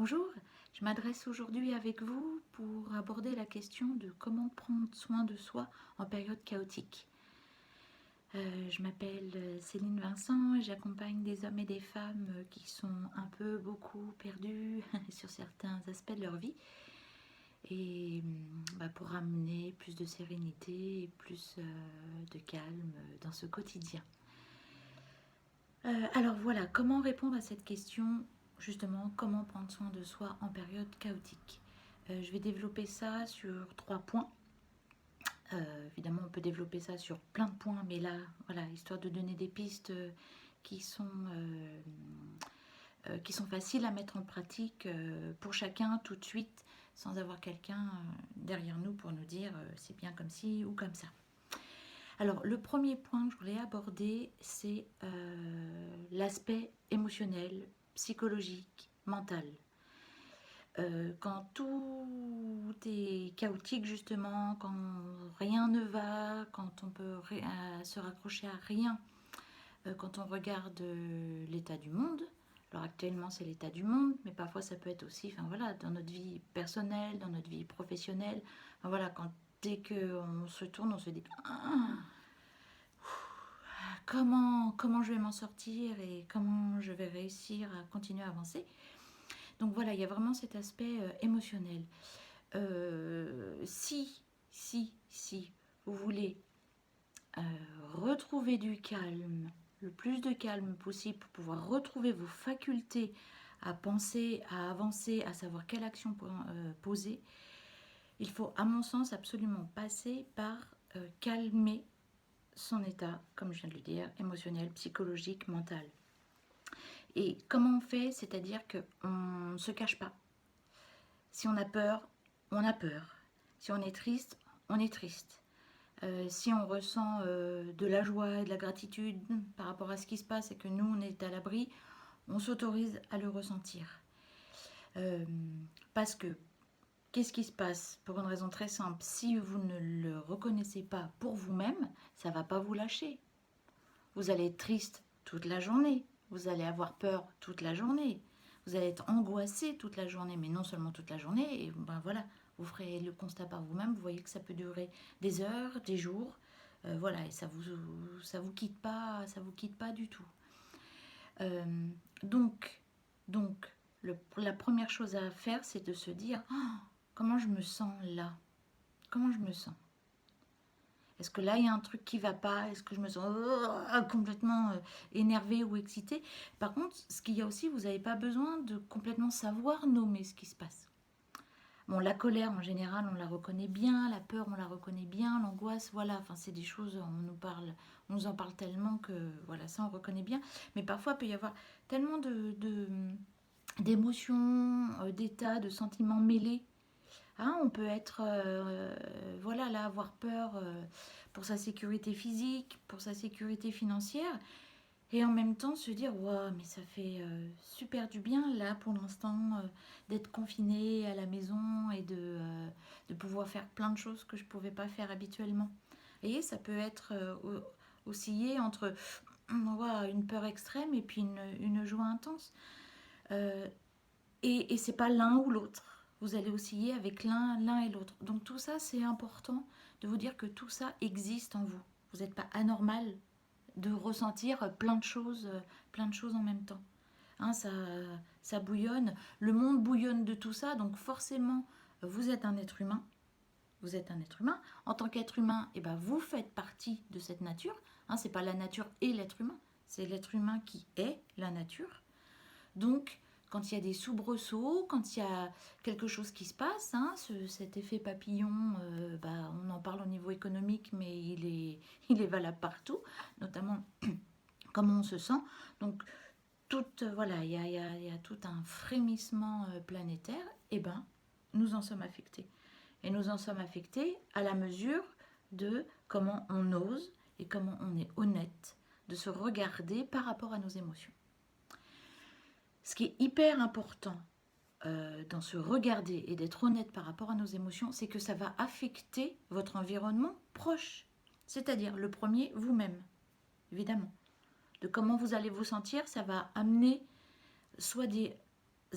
Bonjour, je m'adresse aujourd'hui avec vous pour aborder la question de comment prendre soin de soi en période chaotique. Je m'appelle Céline Vincent et j'accompagne des hommes et des femmes qui sont un peu beaucoup perdus sur certains aspects de leur vie et pour ramener plus de sérénité et plus de calme dans ce quotidien. Alors voilà, comment répondre à cette question, justement, comment prendre soin de soi en période chaotique. Je vais développer ça sur 3 points. Évidemment, on peut développer ça sur plein de points, mais là, voilà, histoire de donner des pistes qui sont, qui sont faciles à mettre en pratique pour chacun tout de suite, sans avoir quelqu'un derrière nous pour nous dire c'est bien comme ci ou comme ça. Alors, le premier point que je voulais aborder, c'est l'aspect émotionnel, psychologique, mental. Quand tout est chaotique, justement, quand rien ne va, quand on peut se raccrocher à rien, quand on regarde l'état du monde, alors actuellement c'est l'état du monde, mais parfois ça peut être aussi, enfin voilà, dans notre vie personnelle, dans notre vie professionnelle, enfin voilà, dès qu'on se tourne, on se dit comment je vais m'en sortir et comment je vais réussir à continuer à avancer. Donc voilà, il y a vraiment cet aspect émotionnel. Si vous voulez euh, retrouver du calme, le plus de calme possible pour pouvoir retrouver vos facultés à penser, à avancer, à savoir quelle action poser, il faut à mon sens absolument passer par calmer son état, comme je viens de le dire, émotionnel, psychologique, mental. Et comment on fait? C'est-à-dire qu'on ne se cache pas. Si on a peur, on a peur. Si on est triste, on est triste. Si on ressent de la joie et de la gratitude par rapport à ce qui se passe et que nous, on est à l'abri, on s'autorise à le ressentir. Parce que, qu'est-ce qui se passe? Pour une raison très simple, si vous ne le reconnaissez pas pour vous-même, ça ne va pas vous lâcher. Vous allez être triste toute la journée, vous allez avoir peur toute la journée, vous allez être angoissé toute la journée, mais non seulement toute la journée, et ben voilà, vous ferez le constat par vous-même, vous voyez que ça peut durer des heures, des jours, voilà, et ça vous quitte pas du tout. Euh, donc, la première chose à faire, c'est de se dire oh, comment je me sens là, comment je me sens. Est-ce que là, il y a un truc qui va pas? Est-ce que je me sens complètement énervée ou excitée? Par contre, ce qu'il y a aussi, vous n'avez pas besoin de complètement savoir nommer ce qui se passe. Bon, la colère, en général, on la reconnaît bien. La peur, on la reconnaît bien. L'angoisse, voilà. Enfin, c'est des choses, on nous en parle tellement que, voilà, ça, on reconnaît bien. Mais parfois, il peut y avoir tellement d'émotions, d'états, de sentiments mêlés. Hein, on peut être, voilà, là, avoir peur pour sa sécurité physique, pour sa sécurité financière, et en même temps se dire, waouh, mais ça fait super du bien, là, pour l'instant, d'être confiné à la maison et de pouvoir faire plein de choses que je ne pouvais pas faire habituellement. Vous voyez, ça peut être oscillé entre waouh, une peur extrême et puis une joie intense. Euh, et c'est pas l'un ou l'autre. Vous allez osciller avec l'un et l'autre. Donc tout ça, c'est important de vous dire que tout ça existe en vous. Vous n'êtes pas anormal de ressentir plein de choses en même temps. Hein, ça bouillonne. Le monde bouillonne de tout ça, donc forcément, vous êtes un être humain. Vous êtes un être humain. En tant qu'être humain, eh ben, vous faites partie de cette nature. Hein, c'est pas la nature et l'être humain, c'est l'être humain qui est la nature. Donc, quand il y a des soubresauts, quand il y a quelque chose qui se passe, hein, cet effet papillon, on en parle au niveau économique, mais il est valable partout, notamment comment on se sent. Donc, voilà, il y a tout un frémissement planétaire, et ben, nous en sommes affectés. Et nous en sommes affectés à la mesure de comment on ose et comment on est honnête de se regarder par rapport à nos émotions. Ce qui est hyper important dans ce regarder et d'être honnête par rapport à nos émotions, c'est que ça va affecter votre environnement proche. C'est-à-dire le premier, vous-même, évidemment. De comment vous allez vous sentir, ça va amener soit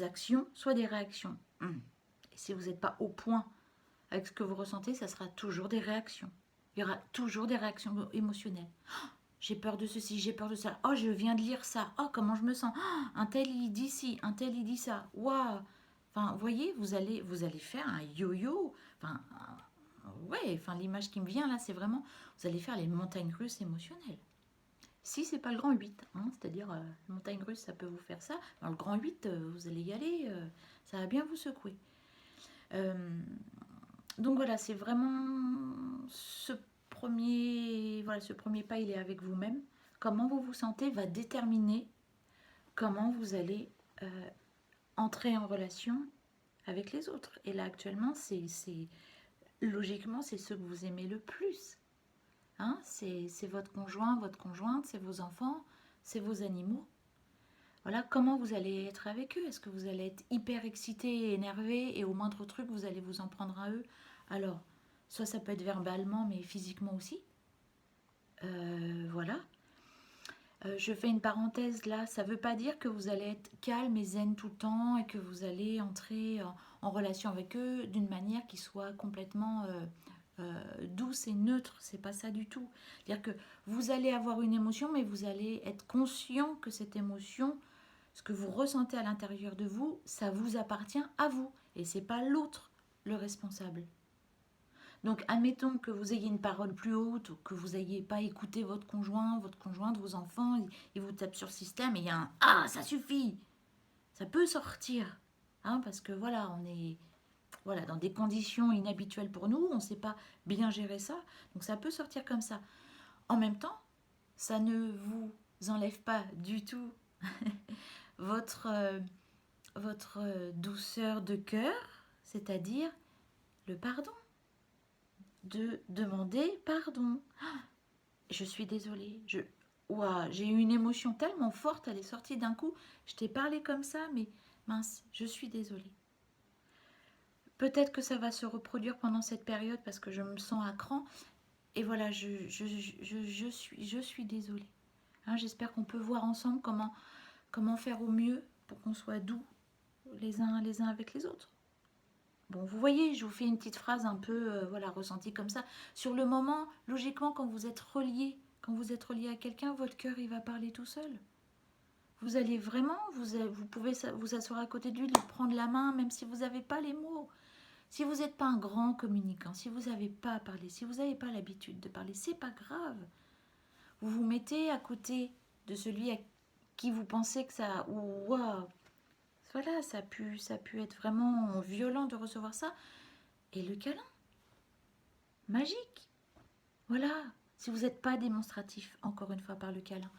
actions, soit des réactions. Et si vous n'êtes pas au point avec ce que vous ressentez, ça sera toujours des réactions. Il y aura toujours des réactions émotionnelles. Oh, j'ai peur de ceci, j'ai peur de ça. Oh, je viens de lire ça. Oh, comment je me sens. Oh, un tel il dit ci, un tel il dit ça. Waouh. Enfin, vous voyez, vous allez faire un yo-yo. Enfin, ouais, enfin, l'image qui me vient là, c'est vraiment, vous allez faire les montagnes russes émotionnelles. Si c'est pas le grand 8, hein, c'est-à-dire la montagne russe, ça peut vous faire ça. Dans le grand 8, vous allez y aller, ça va bien vous secouer. Donc voilà, c'est vraiment ce premier pas, il est avec vous-même. Comment vous vous sentez va déterminer comment vous allez entrer en relation avec les autres. Et là, actuellement, logiquement, c'est ceux que vous aimez le plus. Hein, c'est votre conjoint, votre conjointe, c'est vos enfants, c'est vos animaux. Voilà, comment vous allez être avec eux. Est-ce que vous allez être hyper excité et énervé et au moindre truc, vous allez vous en prendre à eux? Alors, soit ça peut être verbalement, mais physiquement aussi. Voilà. Je fais une parenthèse là, ça ne veut pas dire que vous allez être calme et zen tout le temps et que vous allez entrer en relation avec eux d'une manière qui soit complètement douce et neutre. C'est pas ça du tout. C'est-à-dire que vous allez avoir une émotion, mais vous allez être conscient que cette émotion, ce que vous ressentez à l'intérieur de vous, ça vous appartient à vous et c'est pas l'autre le responsable. Donc, admettons que vous ayez une parole plus haute ou que vous n'ayez pas écouté votre conjoint, votre conjointe, vos enfants, ils vous tapent sur le système et il y a un ah, ça suffit. Ça peut sortir, hein, parce que voilà, on est dans des conditions inhabituelles pour nous, on ne sait pas bien gérer ça, donc ça peut sortir comme ça. En même temps, ça ne vous enlève pas du tout votre, douceur de cœur, c'est-à-dire le pardon. De demander pardon. Je suis désolée. J'ai eu une émotion tellement forte, elle est sortie d'un coup. Je t'ai parlé comme ça, mais mince, je suis désolée. Peut-être que ça va se reproduire pendant cette période parce que je me sens à cran. Et voilà, je suis désolée. Hein, j'espère qu'on peut voir ensemble comment faire au mieux pour qu'on soit doux les uns avec les autres. Bon, vous voyez, je vous fais une petite phrase un peu ressentie comme ça. Sur le moment, logiquement, quand vous êtes relié à quelqu'un, votre cœur, il va parler tout seul. Vous allez vraiment, vous pouvez vous asseoir à côté de lui, lui prendre la main, même si vous n'avez pas les mots. Si vous n'êtes pas un grand communicant, si vous n'avez pas parlé, si vous n'avez pas l'habitude de parler, c'est pas grave. Vous vous mettez à côté de celui à qui vous pensez que ça... Waouh, voilà, ça a pu être vraiment violent de recevoir ça. Et le câlin, magique. Voilà, si vous n'êtes pas démonstratif, encore une fois par le câlin,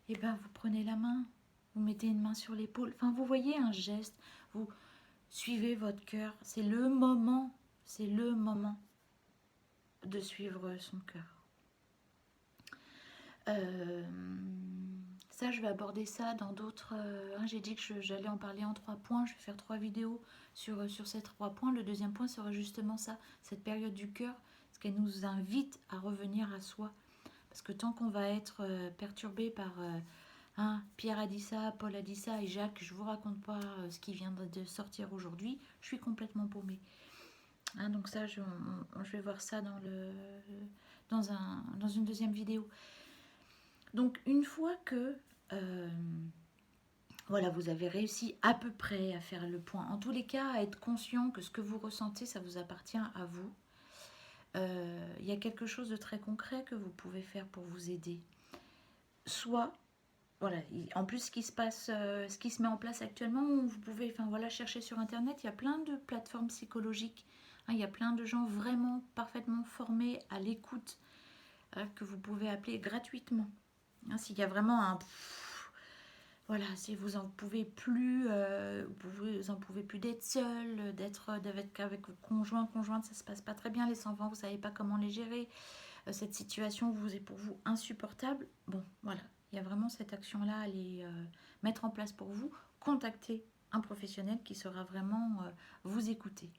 eh bien vous prenez la main, vous mettez une main sur l'épaule. Enfin, vous voyez un geste, vous suivez votre cœur. C'est le moment de suivre son cœur. Ça, je vais aborder ça dans d'autres... j'ai dit que j'allais en parler en 3 points. Je vais faire 3 vidéos sur ces 3 points. Le deuxième point sera justement ça, cette période du cœur, parce qu'elle nous invite à revenir à soi. Parce que tant qu'on va être perturbé par... Pierre a dit ça, Paul a dit ça, et Jacques, je ne vous raconte pas ce qui vient de sortir aujourd'hui, je suis complètement paumée. Donc ça, je vais voir ça dans une deuxième vidéo. Donc une fois que vous avez réussi à peu près à faire le point, en tous les cas à être conscient que ce que vous ressentez, ça vous appartient à vous, il y a quelque chose de très concret que vous pouvez faire pour vous aider. Soit, en plus ce qui se met en place actuellement, vous pouvez chercher sur internet, il y a plein de plateformes psychologiques, il y a plein de gens vraiment parfaitement formés à l'écoute que vous pouvez appeler gratuitement. S'il y a vraiment un... si vous en pouvez plus, vous en pouvez plus d'être seul, d'être avec vos conjointes, ça se passe pas très bien, les enfants, vous savez pas comment les gérer, cette situation est pour vous insupportable. Bon, voilà, il y a vraiment cette action-là à aller mettre en place pour vous. Contactez un professionnel qui saura vraiment vous écouter.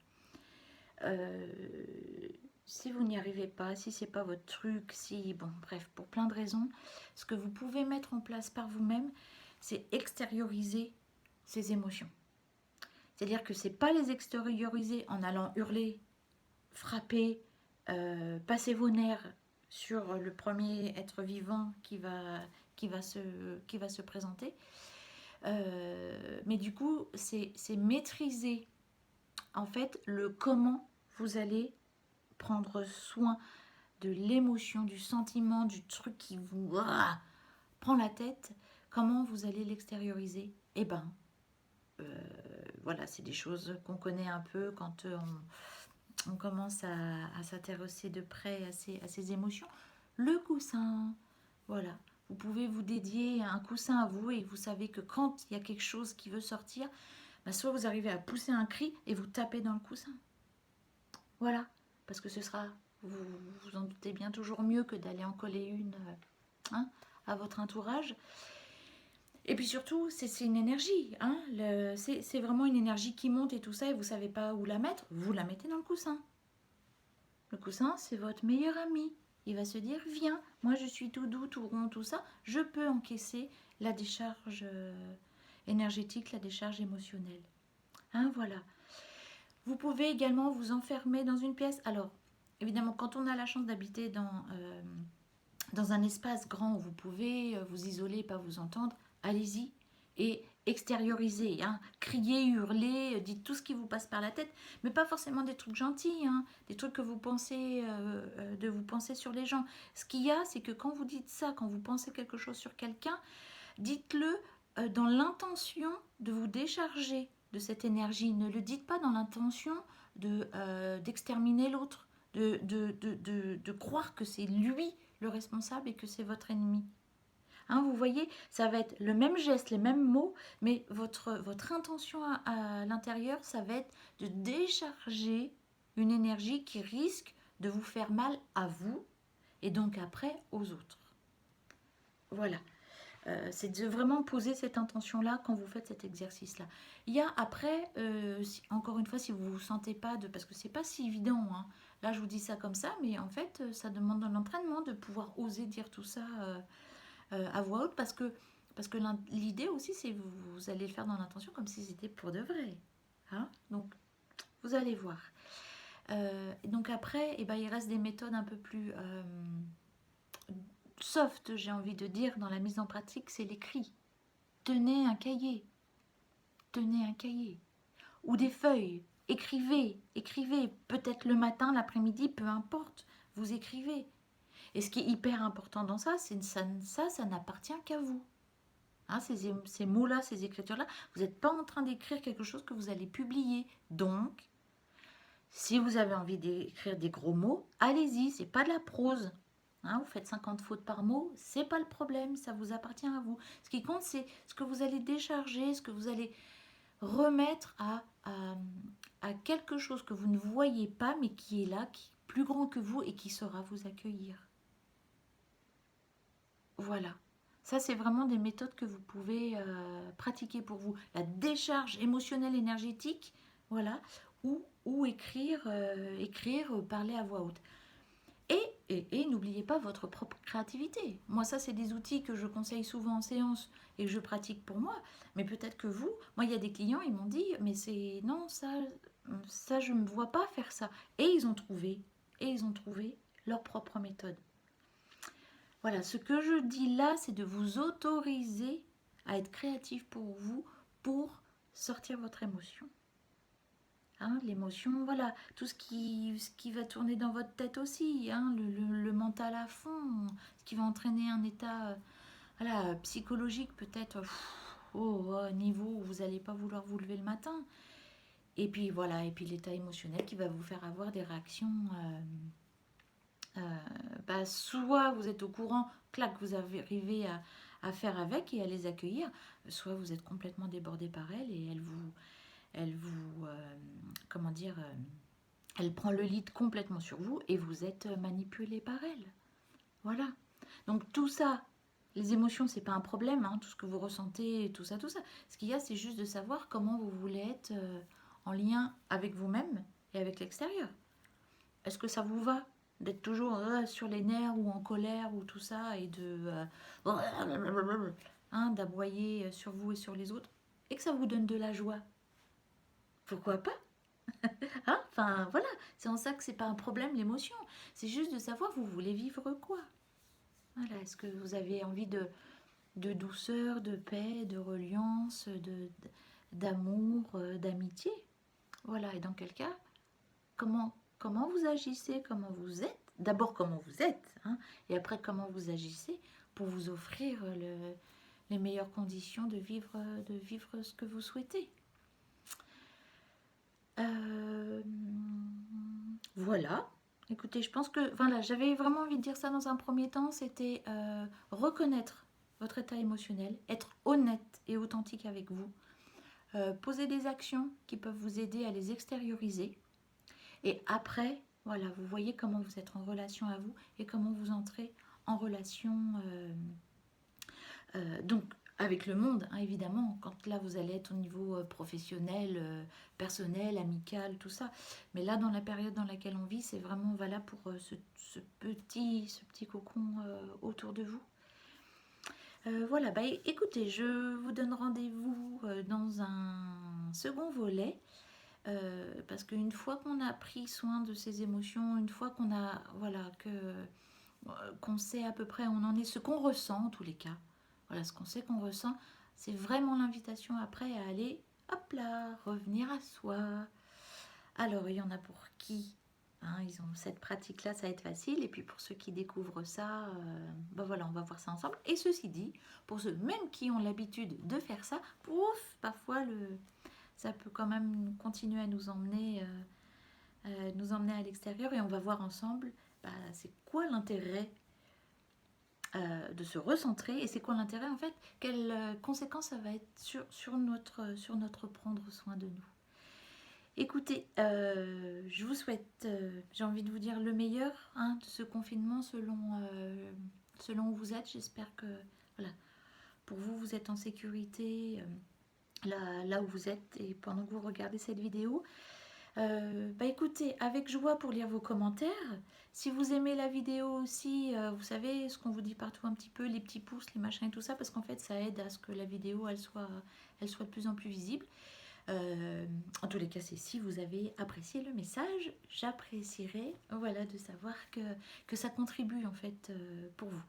Si vous n'y arrivez pas, si c'est pas votre truc, bref, pour plein de raisons, ce que vous pouvez mettre en place par vous-même, c'est extérioriser ces émotions. C'est-à-dire que c'est pas les extérioriser en allant hurler, frapper, passer vos nerfs sur le premier être vivant qui va se présenter. Mais du coup, c'est maîtriser en fait le comment vous allez prendre soin de l'émotion, du sentiment, du truc qui vous prend la tête, comment vous allez l'extérioriser. Eh ben, voilà, c'est des choses qu'on connaît un peu quand on commence à s'intéresser de près à ces émotions. Le coussin, voilà. Vous pouvez vous dédier un coussin à vous et vous savez que quand il y a quelque chose qui veut sortir, bah, soit vous arrivez à pousser un cri et vous tapez dans le coussin. Voilà, parce que ce sera, vous vous en doutez bien, toujours mieux que d'aller en coller une hein, à votre entourage. Et puis surtout, c'est une énergie, hein, c'est vraiment une énergie qui monte et tout ça, et vous ne savez pas où la mettre, vous la mettez dans le coussin. Le coussin, c'est votre meilleur ami. Il va se dire, viens, moi je suis tout doux, tout rond, tout ça, je peux encaisser la décharge énergétique, la décharge émotionnelle. Hein, voilà. Vous pouvez également vous enfermer dans une pièce. Alors, évidemment, quand on a la chance d'habiter dans un espace grand où vous pouvez vous isoler, pas vous entendre, allez-y et extériorisez, hein. Criez, hurlez, dites tout ce qui vous passe par la tête, mais pas forcément des trucs gentils, hein, des trucs que vous pensez, de vous penser sur les gens. Ce qu'il y a, c'est que quand vous dites ça, quand vous pensez quelque chose sur quelqu'un, dites-le dans l'intention de vous décharger de cette énergie. Ne le dites pas dans l'intention d'exterminer l'autre, de croire que c'est lui le responsable et que c'est votre ennemi. Hein, vous voyez, ça va être le même geste, les mêmes mots, mais votre intention à l'intérieur, ça va être de décharger une énergie qui risque de vous faire mal à vous et donc après aux autres. Voilà. C'est de vraiment poser cette intention-là quand vous faites cet exercice-là. Il y a après, encore une fois, si vous ne vous sentez pas de... Parce que c'est pas si évident, hein. Là, je vous dis ça comme ça, mais en fait, ça demande un entraînement de pouvoir oser dire tout ça à voix haute parce que l'idée aussi, c'est que vous allez le faire dans l'intention comme si c'était pour de vrai. Hein, donc, vous allez voir. Donc après, eh ben, il reste des méthodes un peu plus soft, j'ai envie de dire, dans la mise en pratique, c'est l'écrit. Tenez un cahier. Tenez un cahier. Ou des feuilles. Écrivez. Écrivez. Peut-être le matin, l'après-midi, peu importe. Vous écrivez. Et ce qui est hyper important dans ça, c'est ça n'appartient qu'à vous. Hein, ces mots-là, ces écritures-là, vous n'êtes pas en train d'écrire quelque chose que vous allez publier. Donc, si vous avez envie d'écrire des gros mots, allez-y, c'est pas de la prose. Hein, vous faites 50 fautes par mot, c'est pas le problème, ça vous appartient à vous. Ce qui compte, c'est ce que vous allez décharger, ce que vous allez remettre à quelque chose que vous ne voyez pas, mais qui est là, qui est plus grand que vous et qui saura vous accueillir. Voilà. Ça, c'est vraiment des méthodes que vous pouvez pratiquer pour vous. La décharge émotionnelle énergétique, voilà, ou écrire, parler à voix haute. Et n'oubliez pas votre propre créativité. Moi, ça, c'est des outils que je conseille souvent en séance et que je pratique pour moi. Mais peut-être que vous, moi, il y a des clients, ils m'ont dit, mais c'est non, ça, je ne me vois pas faire ça. Et ils ont trouvé leur propre méthode. Voilà, ce que je dis là, c'est de vous autoriser à être créatif pour vous, pour sortir votre émotion. Hein, l'émotion, voilà, tout ce qui va tourner dans votre tête aussi, hein, le mental à fond, ce qui va entraîner un état voilà, psychologique peut-être au niveau où vous n'allez pas vouloir vous lever le matin. Et puis voilà, et puis l'état émotionnel qui va vous faire avoir des réactions soit vous êtes au courant, clac, vous arrivez à faire avec et à les accueillir, soit vous êtes complètement débordé par elles et elle vous comment dire, elle prend le lead complètement sur vous et vous êtes manipulé par elle. Voilà. Donc tout ça, les émotions, c'est pas un problème, hein, tout ce que vous ressentez, tout ça, tout ça. Ce qu'il y a, c'est juste de savoir comment vous voulez être en lien avec vous-même et avec l'extérieur. Est-ce que ça vous va d'être toujours sur les nerfs ou en colère ou tout ça et d'aboyer sur vous et sur les autres et que ça vous donne de la joie? Pourquoi pas? Hein? Enfin, voilà, c'est en ça que c'est pas un problème, l'émotion. C'est juste de savoir, vous voulez vivre quoi? Voilà, est-ce que vous avez envie de douceur, de paix, de reliance, d'amour, d'amitié? Voilà, et dans quel cas, comment vous agissez, comment vous êtes? D'abord, comment vous êtes, hein, et après, comment vous agissez pour vous offrir les meilleures conditions de vivre ce que vous souhaitez. Euh, voilà. Écoutez, je pense que voilà, j'avais vraiment envie de dire ça dans un premier temps, c'était reconnaître votre état émotionnel, être honnête et authentique avec vous, poser des actions qui peuvent vous aider à les extérioriser, et après, voilà, vous voyez comment vous êtes en relation à vous et comment vous entrez en relation donc avec le monde, hein, évidemment, quand là vous allez être au niveau professionnel, personnel, amical, tout ça. Mais là, dans la période dans laquelle on vit, c'est vraiment valable pour ce petit cocon autour de vous. Voilà, bah écoutez, je vous donne rendez-vous dans un second volet. Parce qu'une fois qu'on a pris soin de ses émotions, une fois qu'on a, voilà, qu'on sait à peu près où on en est, ce qu'on ressent en tous les cas, voilà, ce qu'on sait qu'on ressent, c'est vraiment l'invitation après à aller, hop là, revenir à soi. Alors, il y en a pour qui, hein, ils ont cette pratique-là, ça va être facile. Et puis pour ceux qui découvrent ça, ben voilà, on va voir ça ensemble. Et ceci dit, pour ceux même qui ont l'habitude de faire ça, pouf, parfois ça peut quand même continuer à nous emmener à l'extérieur et on va voir ensemble bah, c'est quoi l'intérêt de se recentrer et c'est quoi l'intérêt en fait, quelles conséquences ça va être sur notre prendre soin de nous. Écoutez, je vous souhaite, j'ai envie de vous dire le meilleur hein, de ce confinement selon où vous êtes. J'espère que voilà, pour vous, vous êtes en sécurité là où vous êtes et pendant que vous regardez cette vidéo. Bah écoutez, avec joie pour lire vos commentaires. Si vous aimez la vidéo aussi, vous savez ce qu'on vous dit partout un petit peu, les petits pouces, les machins et tout ça, parce qu'en fait ça aide à ce que la vidéo elle soit de plus en plus visible. En tous les cas, c'est si vous avez apprécié le message, j'apprécierais voilà, de savoir que ça contribue en fait pour vous.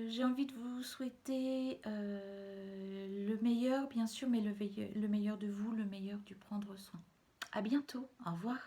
J'ai envie de vous souhaiter le meilleur, bien sûr, mais le meilleur de vous, le meilleur du prendre soin. À bientôt, au revoir.